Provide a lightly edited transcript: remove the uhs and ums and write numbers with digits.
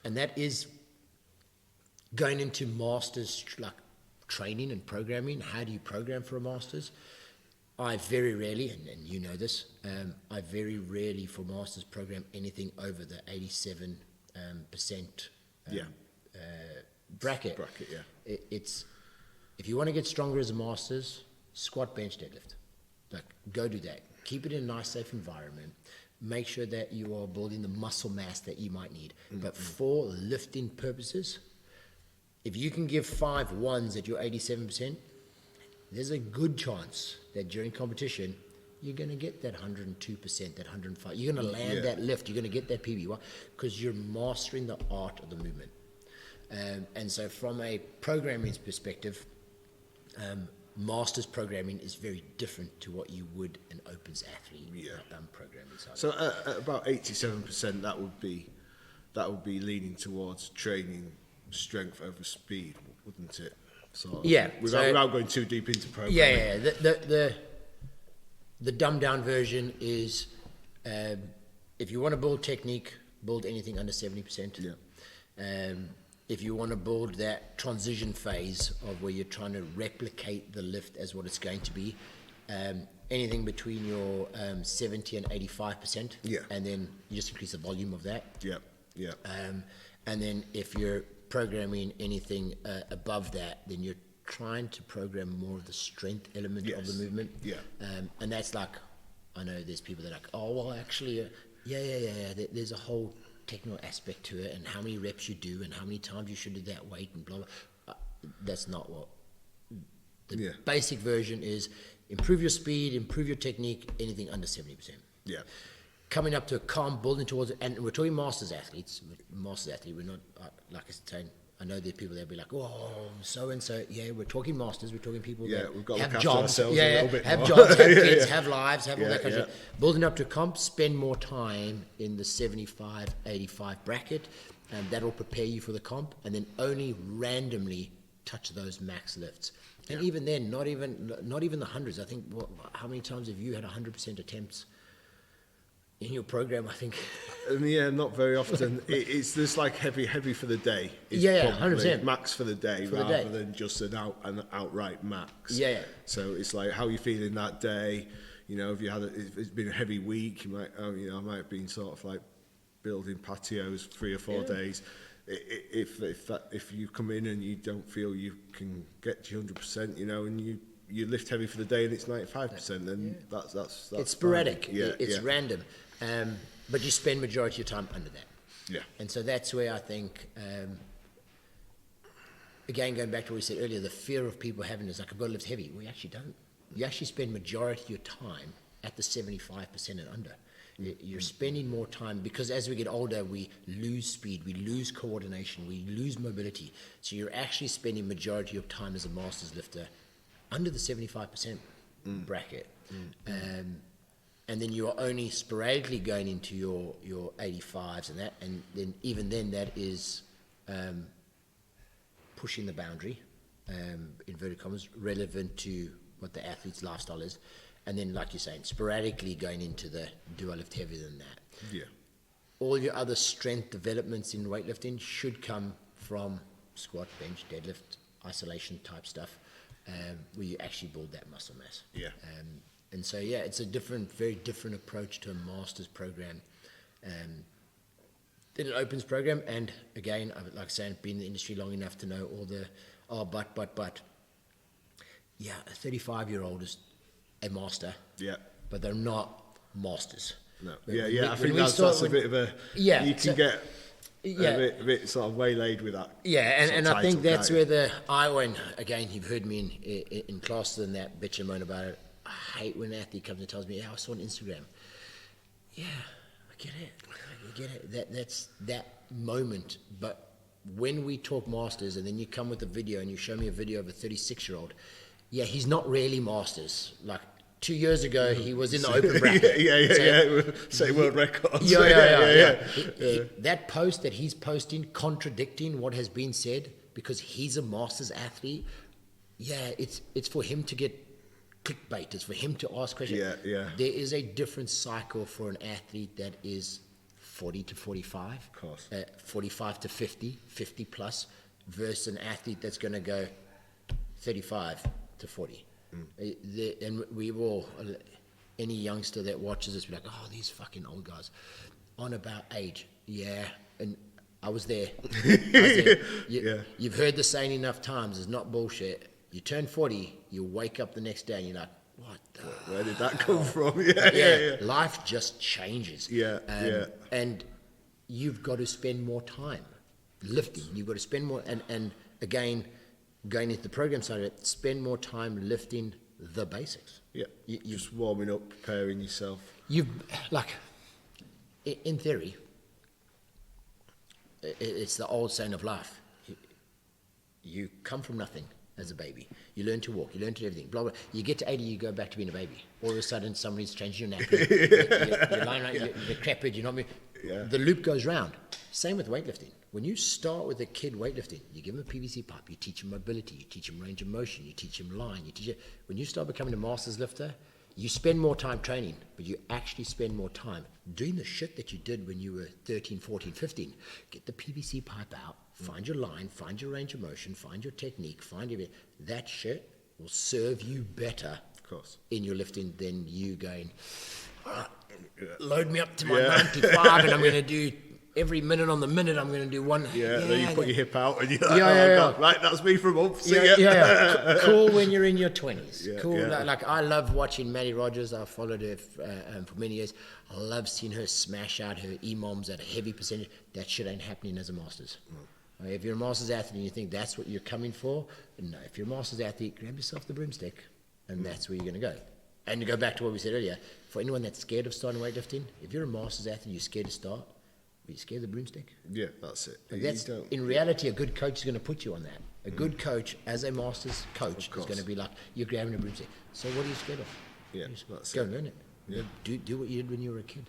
And that is going into masters, like training and programming. How do you program for a masters? I very rarely, and you know this, I very rarely for masters program anything over the 87% bracket. It's if you want to get stronger as a masters, squat, bench, deadlift. Like, go do that. Keep it in a nice, safe environment. Make sure that you are building the muscle mass that you might need. But for lifting purposes, if you can give 5 ones at your 87%, there's a good chance that during competition, you're going to get that 102%, that 105. You're going to land that lift. You're going to get that PB. Why? Because you're mastering the art of the movement. And so from a programming perspective, masters programming is very different to what you would an opens athlete programming side. So at about 87%, that would be leaning towards training strength over speed, wouldn't it? So without going too deep into programming. The dumbed down version is if you want to build technique, build anything under 70%. If you want to build that transition phase of where you're trying to replicate the lift as what it's going to be, anything between your 70 and 85%, and then you just increase the volume of that. And then if you're programming anything above that, then you're trying to program more of the strength element of the movement. And that's like, I know there's people that are like, oh, well, actually, there's a whole technical aspect to it, and how many reps you do, and how many times you should do that weight, and blah, blah. That's not what the basic version is. Improve your speed, improve your technique, anything under 70%. Coming up to a comp, building towards it, and we're talking masters athlete, we're not, like I was saying, I know there's people that'll be like, oh, so-and-so, we're talking masters, we're talking people that we've got have to look jobs, after ourselves a little bit have more. jobs, have kids, have lives, have all that kind of shit. Building up to a comp, spend more time in the 75, 85 bracket, and that'll prepare you for the comp, and then only randomly touch those max lifts. And even then, not even the hundreds. I think, how many times have you had 100% attempts in your program? I think not very often. It's just like heavy for the day. It's 100% max for the day rather than just an outright max. So it's like, how are you feeling that day? You know, if it's been a heavy week, you might I might have been sort of like building patios 3 or 4 days. If you come in and you don't feel you can get to 100%, and you lift heavy for the day and it's 95%, then that's it's sporadic. It's random. But you spend majority of your time under that. And so that's where I think, again, going back to what we said earlier, the fear of people having is like, I've got to lift heavy. We actually don't. You actually spend majority of your time at the 75% and under. You're spending more time, because as we get older, we lose speed, we lose coordination, we lose mobility. So you're actually spending majority of time as a masters lifter under the 75% bracket. And then you are only sporadically going into your 85s and that, and then even then that is pushing the boundary, inverted commas, relevant to what the athlete's lifestyle is. And then, like you're saying, sporadically going into the, do I lift heavier than that? All your other strength developments in weightlifting should come from squat, bench, deadlift, isolation type stuff, where you actually build that muscle mass. And so, it's a very different approach to a master's program than an opens program. And again, like I said, been in the industry long enough to know all the, but. A 35-year-old is a master. But they're not masters. No. I think that's a bit of a, you can get a bit sort of waylaid with that. And I think that's where when, again, you've heard me in classes and that bitch and moan about it. I hate when an athlete comes and tells me, I saw on Instagram. I get it. That's that moment. But when we talk masters and then you come with a video and you show me a video of a 36-year-old, he's not really masters. Like 2 years ago, he was in the open bracket. Say world records. That post that he's posting, contradicting what has been said, because he's a masters athlete. It's for him to get clickbait. It's for him to ask questions. There is a different cycle for an athlete that is 40 to 45, of course. 45 to 50, 50 plus, versus an athlete that's going to go 35 to 40. And we all, any youngster that watches us, be like, oh, these fucking old guys, on about age. Yeah, and I was there. You've heard the saying enough times, it's not bullshit. You turn 40, you wake up the next day and you're like, what the where did that come from? Life just changes. And you've got to spend more time lifting. You've got to spend more, and again, going into the program side of it, spend more time lifting the basics. You just warming up, preparing yourself. In theory, it's the old saying of life. You come from nothing as a baby. You learn to walk, you learn to do everything, blah, blah. You get to 80, you go back to being a baby. All of a sudden, somebody's changed your nappy. You're lying around, you're decrepit, you're not moving. The loop goes round. Same with weightlifting. When you start with a kid weightlifting, you give him a PVC pipe, you teach him mobility, you teach him range of motion, you teach him line, when you start becoming a master's lifter, you spend more time training, but you actually spend more time doing the shit that you did when you were 13, 14, 15. Get the PVC pipe out, find your line, find your range of motion, find your technique, find everything. That shit will serve you better, of course, in your lifting than you going, load me up to my 95 and I'm going to do every minute on the minute, I'm going to do one. Then you put your hip out and you're like, God, right, that's me for a month. See ya. Cool when you're in your 20s. Cool. Like I love watching Maddie Rogers. I followed her for many years. I love seeing her smash out her EMOMs at a heavy percentage. That shit ain't happening as a Masters. If you're a Masters athlete and you think that's what you're coming for, no. If you're a Masters athlete, grab yourself the broomstick and that's where you're going to go. And to go back to what we said earlier, for anyone that's scared of starting weightlifting, if you're a Masters athlete, you're scared to start, are you scared of the broomstick? Yeah, that's it. That's, in reality, a good coach is going to put you on that. A good coach, as a Masters coach, is going to be like, you're grabbing a broomstick. So what are you scared of? That's go learn it. Do what you did when you were a kid.